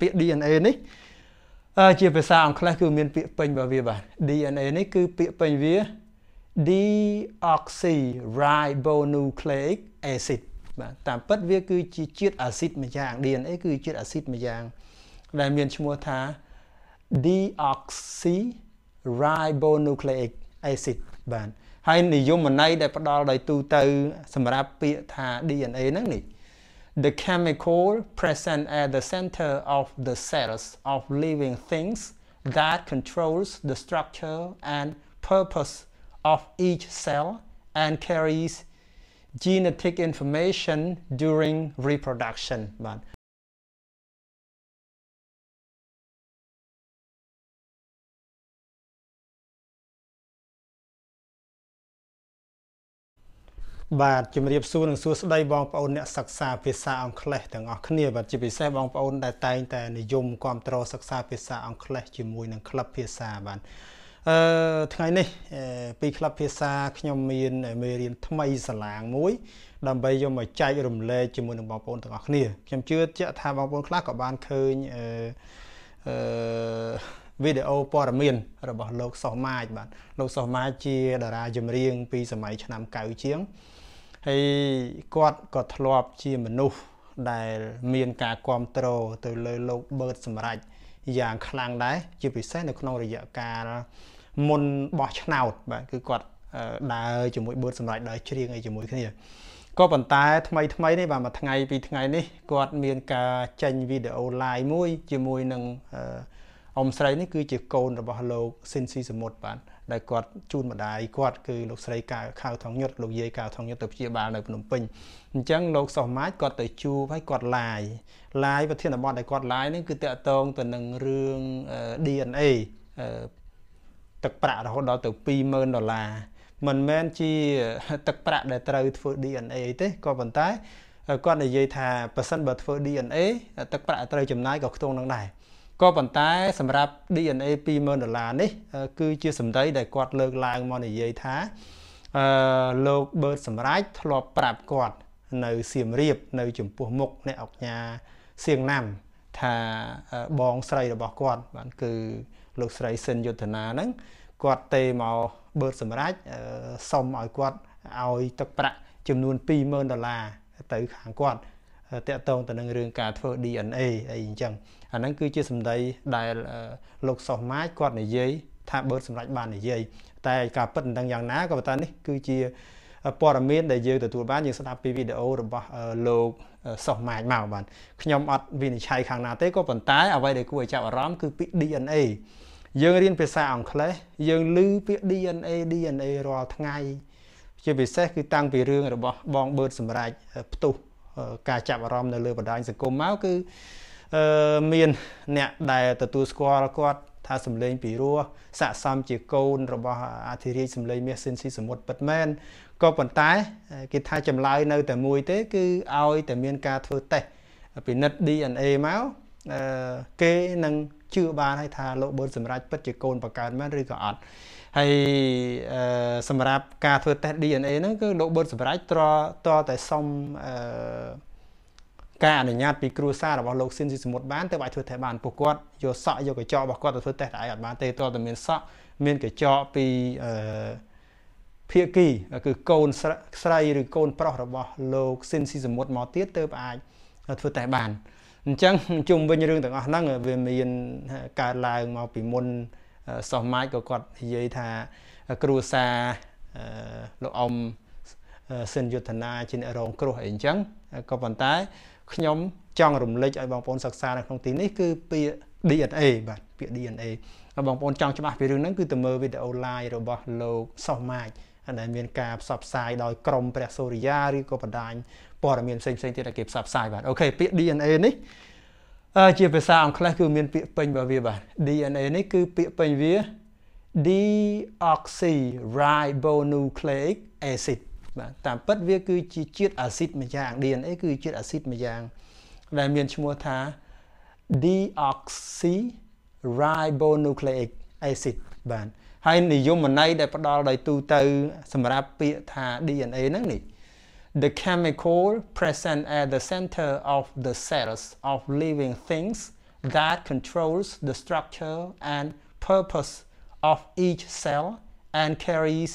ពាក្យ DNA នេះជាភាសាអង់គ្លេសគឺមានពាក្យពេញរបស់វាបាទ DNA នេះគឺពាក្យពេញវា deoxyribonucleic acid បាទតាមពិតវាគឺជាជាតិអាស៊ីតមួយយ៉ាង DNA គឺជាជាតិអាស៊ីតមួយយ៉ាងដែលមានឈ្មោះថា deoxyribonucleic acid បាទហើយនិយមន័យដែលផ្ដល់ដោយទូទៅសម្រាប់ពាក្យថា DNA ហ្នឹងនេះThe chemical present at the center of the cells of living things that controls the structure and purpose of each cell and carries genetic information during reproduction បាទបាទជំរាបសួរនិងសួស្តីបងប្អូនអ្នកសិក្សាភាសាអង់គ្លេសទាំងអស់គ្នាបាទជាពិសេសបងប្អូនដែលតែងតែនិយមគាំទ្រសិក្សាភាសាអង់គ្លេសជាមួយនឹងក្លឹបភាសាបាទថ្ងៃនេះពីក្លឹបភាសាខ្ញុំមានមេរៀនថ្មីសាឡាងមួយដើម្បីយកមកចែករំលែកជាមួយនឹងបងប្អូនទាំងអស់គ្នាខ្ញុំជឿជាក់ថាបងប្អូនខ្លះក៏បានឃើញវីដេអូព័ត៌មានរបស់លោកសុសម៉ាចបាទលោកសុសម៉ាចជាតារាចម្រៀងពីសម័យឆ្នាំ90ជាងហើយគាត់ក៏ធ្លាប់ជាមនុស្សដែលមានការគ្រប់គ្រងទៅលើលោកបឺតសម្រេចយ៉ាងខ្លាំងដែរជាពិសេសនៅក្នុងរយៈកាលមុនបោះឆ្នោតបាទគឺគាត់ដើរជាមួយបឺតសម្រេចដើរច្រៀងអីជាមួយគ្នាក៏ប៉ុន្តែថ្មីនេះបាទមួយថ្ងៃពីរថ្ងៃនេះគាត់មានការចេញវីដេអូ live មួយជាមួយនឹងអ៊ំស្រីនេះគឺជាកូនរបស់លោកស៊ីនស៊ីសមុទ្របាទដែលគាត់ជូនម្ដាយគាត់គឺលោកស្រីខៅថងញុតលោកយាយខៅថងញុតទៅព្យាបាលនៅភ្នំពេញអញ្ចឹងលោកសុសម៉ាចគាត់ទៅជួបហើយគាត់ live ប្រធានបទដែលគាត់ live នេះគឺតាក់ទងទៅនឹងរឿង DNA ទឹកប្រាក់រហូតដល់ទៅ$20,000មិនមែនជាទឹកប្រាក់ដែលត្រូវធ្វើ DNA ទេក៏ប៉ុន្តែគាត់និយាយថាបើសិនបើធ្វើ DNA ទឹកប្រាក់ត្រូវចំណាយក៏ខ្ទង់នឹងដែរក៏ប៉ុន្តែសម្រាប់ DNA $20,000នេះគឺជាសម្ដីដែលគាត់លើកឡើងមកនិយាយថាលោកបឺតសម្រេចធ្លាប់ប្រាប់គាត់នៅសៀមរាបនៅចំពោះមុខអ្នកអង្គការសៀងណាំថាបងស្រីរបស់គាត់បាទគឺលោកស្រីសិនយុទ្ធនាហ្នឹងគាត់ទេមកបឺតសម្រេចសុំឲ្យគាត់ឲ្យទឹកប្រាក់ចំនួន$20,000ទៅខាងគាត់តាក់ទងទៅនឹងរឿងការធ្វើ DNA អីអញ្ចឹងអាហ្នឹងគឺជាសម្ដីដែលលោកសុសម៉ាចគាត់និយាយថាបឺតសម្រេចបាននិយាយតែការពិតមិនដឹងយ៉ាងណាក៏ប៉ុន្តែនេះគឺជាព័ត៌មានដែលយើងទទួលបានយើងស្ដាប់ពីវីដេអូរបស់លោកសុសម៉ាចមកបាទខ្ញុំអត់វិនិច្ឆ័យខាងណាទេក៏ប៉ុន្តែអ្វីដែលគួរឲ្យចាប់អារម្មណ៍គឺពាក្យ DNA យើងរៀនភាសាអង់គ្លេសយើងឮពាក្យ DNA រាល់ថ្ងៃជាពិសេសគឺតាំងពីរឿងរបស់បងបឺតសម្រេចផ្ទុះការចាប់អារម្មណ៍នៅលើបណ្ដាញសង្គមមកគឺមានអ្នកដែលទទួលស្គាល់គាត់ថាសម្លេងពីរោះស័ក្តិសមជាកូនរបស់អធិរាជសម្លេងមាសស៊ីនស៊ីសមុទ្រពិតមែនក៏ប៉ុន្តែគេថាចម្លើយនៅតែមួយទេគឺឲ្យតែមានការធ្វើតេស្តពិនិត្យ DNA មកគេនឹងជឿបានហើយថាលោកបឺតសម្រេចពិតជាកូនបង្កើតមែនឬក៏អត់ហើយសម្រាប់ការធ្វើតេស្ត DNA ហ្នឹងគឺលោកបឺតសម្រេចតតែសុំការអនុញ្ញាតពីគ្រួសាររបស់លោកស៊ីនស៊ីសមុទ្របានទៅអាចធ្វើតេស្តបានពួកគាត់យកសក់យកកញ្ចក់របស់គាត់ទៅធ្វើតេស្តតែឯងអត់បានទេតតែមានសក់មានកញ្ចក់ពីភាគីគឺកូនស្រីឬកូនប្រុសរបស់លោកស៊ីនស៊ីសមុទ្រមកទៀតទៅអាចធ្វើតេស្តបានអញ្ចឹងជុំវិញរឿងទាំងអស់ហ្នឹងវាមានកើតឡើងមកពីមុនសុសម៉ាចក៏គាត់និយាយថាគ្រួសារលោកអ៊ំសិនយុទ្ធនាជាអ្នករងគ្រោះអីអញ្ចឹងក៏ប៉ុន្តែខ្ញុំចង់រំលឹកឲ្យបងប្អូនសិក្សានៅក្នុងទីនេះគឺពាក្យ DNA បាទពាក្យ DNA បងប្អូនចង់ច្បាស់ពីរឿងហ្នឹងគឺទៅមើលវីដេអូ live របស់លោកសុសម៉ាចដែលមានការផ្សព្វផ្សាយដោយក្រុមព្រះសូរិយាឬក៏បណ្ដាញព័ត៌មានផ្សេងទៀតដែលគេផ្សព្វផ្សាយបាទអូខេពាក្យ DNA នេះជាភាសាអង់គ្លេសគឺមានពាក្យពេញរបស់វាបាទ DNA នេះគឺពាក្យពេញវា deoxyribonucleic acid បាទតាមពិតវាគឺជាជាតិអាស៊ីតមួយយ៉ាង DNA គឺជាជាតិអាស៊ីតមួយយ៉ាងដែលមានឈ្មោះថា deoxyribonucleic acid បាទហើយនិយមន័យដែលផ្ដល់ដោយទូទៅសម្រាប់ពាក្យថា DNA ហ្នឹងនេះ The chemical present at the center of the cells of living things that controls the structure and purpose of each cell and carries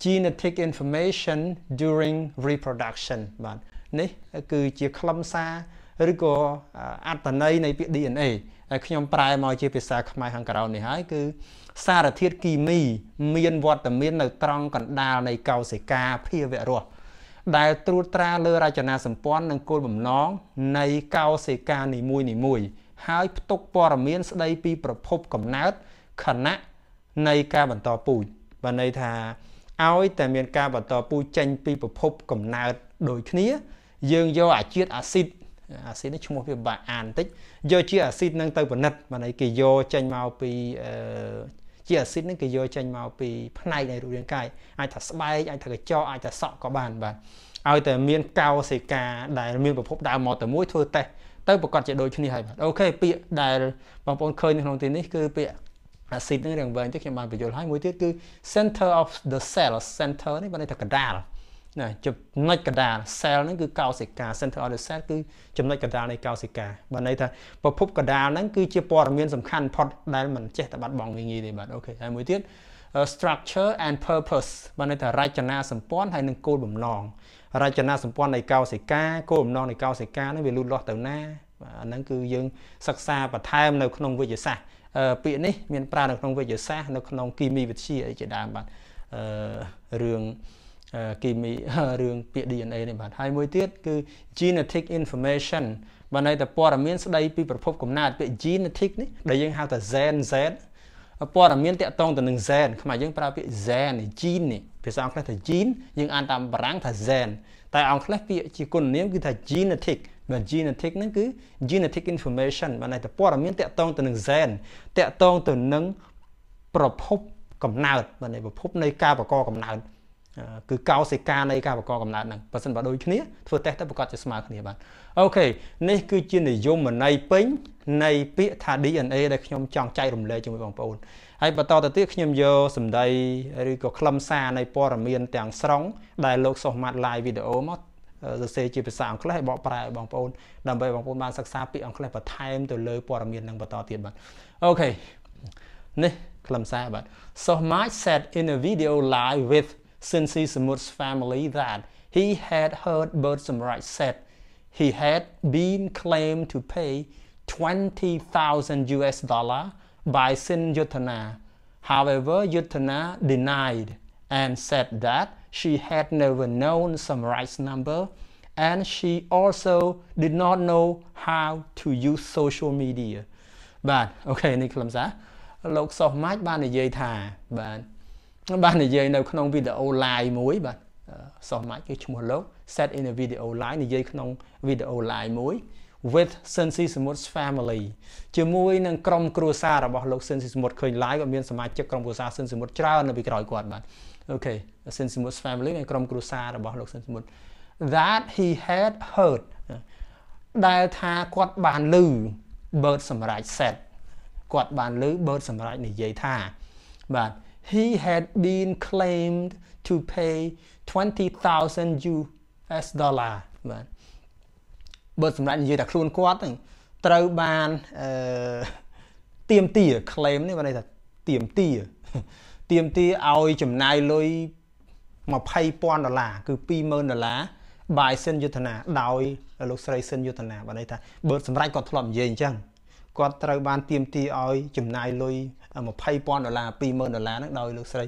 genetic information during reproduction បាទនេះគឺជាខ្លឹមសារឬក៏អត្ថន័យនៃពាក្យ DNA ហើយខ្ញុំប្រែមកជាភាសាខ្មែរខាងក្រៅនេះហើយគឺសារធាតុគីមីមានវត្តមាននៅត្រង់កណ្ដាលនៃកោសិកាភាវៈរស់ដែលត្រួតត្រាលើរចនាសម្ព័ន្ធនិងគោលបំណងនៃកោសិកានីមួយៗហើយផ្ទុកព័ត៌មានស្ដីពីប្រភពកំណើតខណៈនៃការបន្តពូជបានន័យថាឲ្យតែមានការបន្តពូជចេញពីប្រភពកំណើតដូចគ្នាយើងយកអាជាតិអាស៊ីតនេះឈ្មោះវាបាក់អានបន្តិចយកជាអាស៊ីតនឹងទៅពិនិត្យបានន័យគេយកចេញមកពីជាអាស៊ីតនឹងគេយកចេញមកពីផ្នែកនៃរូបរាងកាយអាចថាស្បែកអាចថាកញ្ចក់អាចថាសក់ក៏បានបាទឲ្យតែមានកោសិកាដែលមានប្រភពដើមមកតែមួយធ្វើតេស្តទៅប្រកាសជាដូចគ្នាហើយបាទអូខេពាក្យដែលបងប្អូនឃើញនៅក្នុងទីនេះគឺពាក្យអាស៊ីតនឹងរៀងវែងទៅខ្ញុំបានបញ្យល់ហើយមួយទៀតគឺ center of the cell center នេះបានន័យថាកណ្ដាលណាចំណុចកណ្ដាល cell ហ្នឹងគឺកោសិកា center of the cell គឺចំណុចកណ្ដាលនៃកោសិកាបានន័យថាប្រភពកណ្ដាលហ្នឹងគឺជាព័ត៌មានសំខាន់ផុតដែលមិនចេះតែបាត់បង់ងាយៗទេបាទអូខេហើយមួយទៀត structure and purpose បានន័យថារចនាសម្ព័ន្ធហើយនិងគោលបំណងរចនាសម្ព័ន្ធនៃកោសិកាគោលបំណងនៃកោសិកាហ្នឹងវាលូតលាស់ទៅណាអាហ្នឹងគឺយើងសិក្សាបន្ថែមនៅក្នុងវិទ្យាសាស្ត្រពាក្យនេះមានប្រើនៅក្នុងវិទ្យាសាស្ត្រនៅក្នុងគីមីវិទ្យាអីជាដើមបាទរឿងគីមីរឿងពាក្យ DNA នេះបាទហើយមួយទៀតគឺ genetic information បានន័យថាព័ត៌មានស្ដីពីប្រភពកំណើតពាក្យ genetic នេះដែលយើងហៅថា gen z ព័ត៌មានតាក់ទងទៅនឹង gen ខ្មែរយើងប្រើពាក្យ gen gene នេះភាសាអង់គ្លេសថា gene យើងអានតាមបារាំងថា gen តែអង់គ្លេសពាក្យជាគុណនាមគឺថា genetic បាទ genetic ហ្នឹងគឺ genetic information បានន័យថាព័ត៌មានតាក់ទងទៅនឹង gen តាក់ទងទៅនឹងប្រភពកំណើតបាទនៃប្រភពនៃការបង្កកំណើតគឺកោសិកានៃការបង្កកំណើតហ្នឹងបើសិនបើដូចគ្នាធ្វើតេស្តទៅប្រកាសជាស្មើគ្នាបាទអូខេនេះគឺជានិយមន័យពេញនៃពាក្យថា DNA ដែលខ្ញុំចង់ចែករំលែកជាមួយបងប្អូនហើយបន្តទៅទៀតខ្ញុំយកសម្ដីឬក៏ខ្លឹមសារនៃព័ត៌មានទាំងស្រុងដែលលោកសុខម៉ាត់ live វីដេអូមកសរសេរជាភាសាអង់គ្លេសឲ្យបកប្រែឲ្យបងប្អូនដើម្បីបងប្អូនបានសិក្សាពាក្យអង់គ្លេសបន្ថែមទៅលើព័ត៌មាននឹងបន្តទៀតបាទអូខេនេះខ្លឹមសារបាទ Sohmaj said in a video live with Sinsi Samut's family that he had heard Bertram Wright said he had been claimed to pay $20,000 by Sin Yuttana. However, Yuttana denied and said that she had never known Sam Wright's number and she also did not know how to use social media. បាទអូខេនេះខ្លឹមសារលោកសុខម៉ាច់បាននិយាយថាបាននិយាយនៅក្នុងវីដេអូ live មួយបាទសុខម៉ាច់គឺឈ្មោះលោក set in a video live និយាយក្នុងវីដេអូ live មួយ with Sinsi Samut's family ជាមួយនឹងក្រុមគ្រួសាររបស់លោក Sinsi Samut ឃើញ live ក៏មានសមាជិកក្រុមគ្រួសារ Sinsi Samut ច្រើននៅពីក្រោយគាត់បាទអូខេ Sinsi Samut's family និងក្រុមគ្រួសាររបស់លោក Sinsi Samut that he had heard ដែលថាគាត់បានឮ Bert សម្រាប់ set គាត់បានឮ Bert សម្រាប់និយាយថាបាទhe had been claimed to pay $20,000 US បាទបើសម្រាប់និយាយថាខ្លួនគាត់ហ្នឹងត្រូវបានទាមទារ claim នេះបានន័យថាទាមទារឲ្យចំណាយលុយ$20,000គឺ$20,000 by Sin Yuttana ដោយលោកស្រី Sin Yuttana បានន័យថាបើសម្រាប់គាត់ធ្លាប់និយាយអញ្ចឹងគាត់ត្រូវបានទាមទារឲ្យចំណាយលុយ$20,000 $20,000 ហ្នឹងដោយលោកស្រី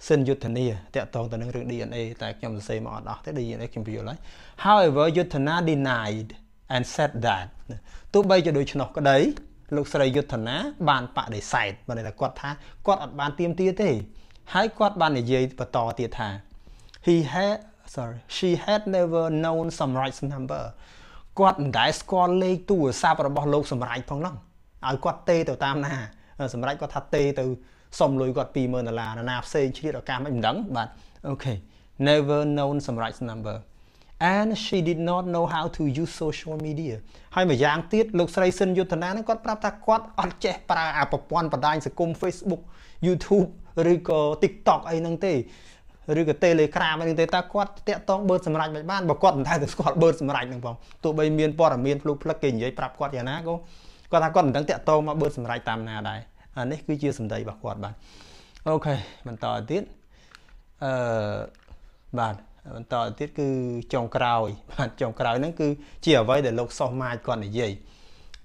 Sin Yuttana តាក់ទងទៅនឹងរឿង DNA តែខ្ញុំសរសេរមកអត់អស់ទេ DNA ខ្ញុំបញ្យល់ហើយ However Yuttana denied and said that ទោះបីជាដូច្នោះក្តីលោកស្រី Yuttana បានបដិសេធបានន័យថាគាត់ថាគាត់អត់បានទាមទារទេហើយគាត់បាននិយាយបន្តទៀតថា she had never known Sam Wright's number គាត់មិនដែលស្គាល់លេខទូរស័ព្ទរបស់លោកសម្រាប់ផងហ្នឹងឲ្យគាត់ទេទៅតាមណាសម្រាប់គាត់ថាទេទៅសុំលុយគាត់$20,000ណាផ្សេងឆ្លៀតឱកាសមិនដឹងបាទអូខេ never known Sam Wright's number and she did not know how to use social media ហើយម្យ៉ាងទៀតលោកស្រី Sin Yuttana ហ្នឹងគាត់ប្រាប់ថាគាត់អត់ចេះប្រើអាប្រព័ន្ធបណ្ដាញសង្គម Facebook YouTube ឬក៏ TikTok អីហ្នឹងទេឬក៏ Telegram អីហ្នឹងទេតើគាត់តាក់ទងបើសម្រាប់មិនបានបើគាត់មិនដែលទៅស្គាល់បើសម្រាប់ហ្នឹងផងទោះបីមានព័ត៌មានភ្លុកផ្លឹកគេនិយាយប្រាប់គាត់យ៉ាងណាក៏ គាត់ថាគាត់មិនដឹងតាក់ទងមកបឺតសម្រាប់តាមណាដែរអានេះគឺជាសម្ដីរបស់គាត់បាទអូខេបន្តទៀតបាទបន្តទៀតគឺចុងក្រោយបាទចុងក្រោយហ្នឹងគឺជាអ្វីដែលលោកសុសម៉ាចគាត់និយាយ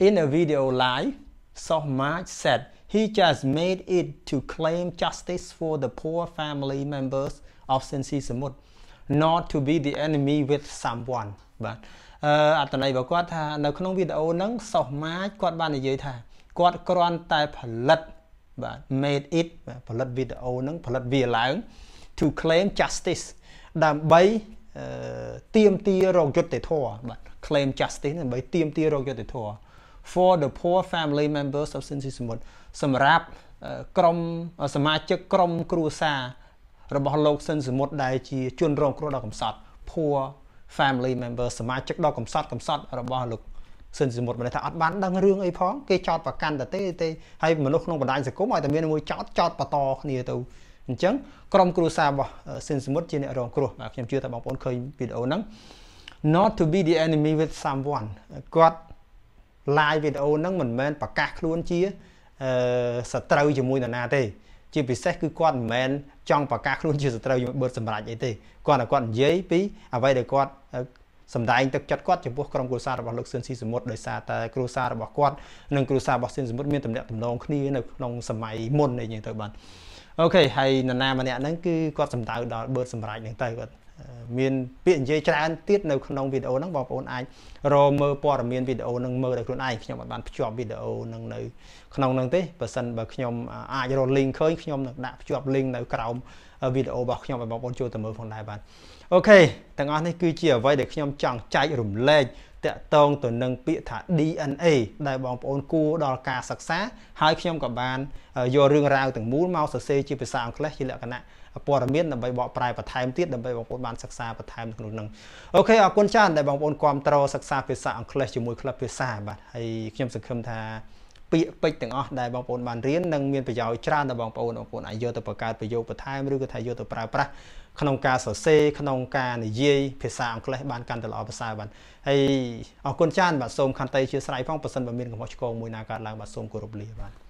In a video live Sohmaj said he just made it to claim justice for the poor family members of Sensi Samut not to be the enemy with someone បាទអត្ថន័យរបស់គាត់ថានៅក្នុងវីដេអូហ្នឹងសុសម៉ាចគាត់បាននិយាយថាគាត់គ្រាន់តែផលិតបាទ made it ផលិតវីដេអូហ្នឹងផលិតវាឡើង to claim justice ដើម្បីទាមទាររកយុត្តិធម៌បាទ claim justice ដើម្បីទាមទាររកយុត្តិធម៌ for the poor family members of Sensi Samut សម្រាប់ក្រុមសមាជិកក្រុមគ្រួសាររបស់លោកសិនសមុទ្រដែលជាជនរងគ្រោះដ៏កំសត់ poor family members សមាជិកដ៏កំសត់របស់លោកសិនសមុទ្រមិនថាអត់បានដឹងរឿងអីផងគេចោតប្រកាន់ទេហើយមនុស្សក្នុងបណ្ដាញសង្គមឲ្យតែមានមួយចោតបន្តគ្នាទៅអញ្ចឹងក្រុមគ្រួសាររបស់សិនសមុទ្រជាអ្នករងគ្រោះបាទខ្ញុំជឿថាបងប្អូនឃើញវីដេអូហ្នឹង not to be the enemy with someone គាត់ live វីដេអូហ្នឹងមិនមែនប្រកាសខ្លួនជាសត្រូវជាមួយនរណាទេជាពិសេសគឺគាត់មិនមែនចង់ប្រកាសខ្លួនជាសត្រូវជាមួយបឺតសម្រាប់អីទេគាត់តែគាត់និយាយពីអ្វីដែលគាត់សម្ដែងទឹកចិត្តគាត់ចំពោះក្រុមគ្រួសាររបស់លោកស៊ិនស៊ីសមុទ្រដោយសារតែគ្រួសាររបស់គាត់និងគ្រួសាររបស់ស៊ិនសមុទ្រមានទំនាក់ទំនងគ្នានៅក្នុងសម័យមុនអីយ៉ាងទៅបាទអូខេហើយនរណាម្នាក់ហ្នឹងគឺគាត់សម្ដៅដល់បឺតសម្រាប់ហ្នឹងទៅគាត់មានពាក្យនិយាយច្រើនទៀតនៅក្នុងវីដេអូហ្នឹងបងប្អូនអាចរកមើលព័ត៌មានវីដេអូហ្នឹងមើលដោយខ្លួនឯងខ្ញុំអត់បានភ្ជាប់វីដេអូហ្នឹងនៅក្នុងហ្នឹងទេបើសិនបើខ្ញុំអាចរក link ឃើញខ្ញុំនឹងដាក់ភ្ជាប់ link នៅក្រោមវីដេអូរបស់ខ្ញុំឲ្យបងប្អូនចូលទៅមើលផងដែរបាទអូខេទាំងអស់នេះគឺជាអ្វីដែលខ្ញុំចង់ចែករំលែកតាក់ទងទៅនឹងពាក្យថា DNA ដែលបងប្អូនគួរដល់ការសិក្សាហើយខ្ញុំក៏បានយករឿងរ៉ាវទាំងមូលមកសរសេរជាភាសាអង់គ្លេសជាលក្ខណៈព័ត៌មានដើម្បីបកប្រែបន្ថែមទៀតដើម្បីបងប្អូនបានសិក្សាបន្ថែមក្នុងនោះអូខេអរគុណច្រើនដែលបងប្អូនគាំទ្រសិក្សាភាសាអង់គ្លេសជាមួយក្លឹបភាសាបាទហើយខ្ញុំសង្ឃឹមថាពាក្យពេចន៍ទាំងអស់ដែលបងប្អូនបានរៀននឹងមានប្រយោជន៍ច្រើនដល់បងប្អូនអាចយកទៅបង្កើតប្រយោគបន្ថែមឬក៏ថាយកទៅប្រើប្រាស់ក្នុងការសរសេរក្នុងការនិយាយភាសាអង់គ្លេសបានកាន់តែល្អប្រសើរបាទហើយអរគុណច្រើនបាទសូមខន្តីអធិស្ឋានផងបើសិនបើមានកំហុសឆ្គងមួយណាកើតឡើងបាទសូមគោរពលាបាទ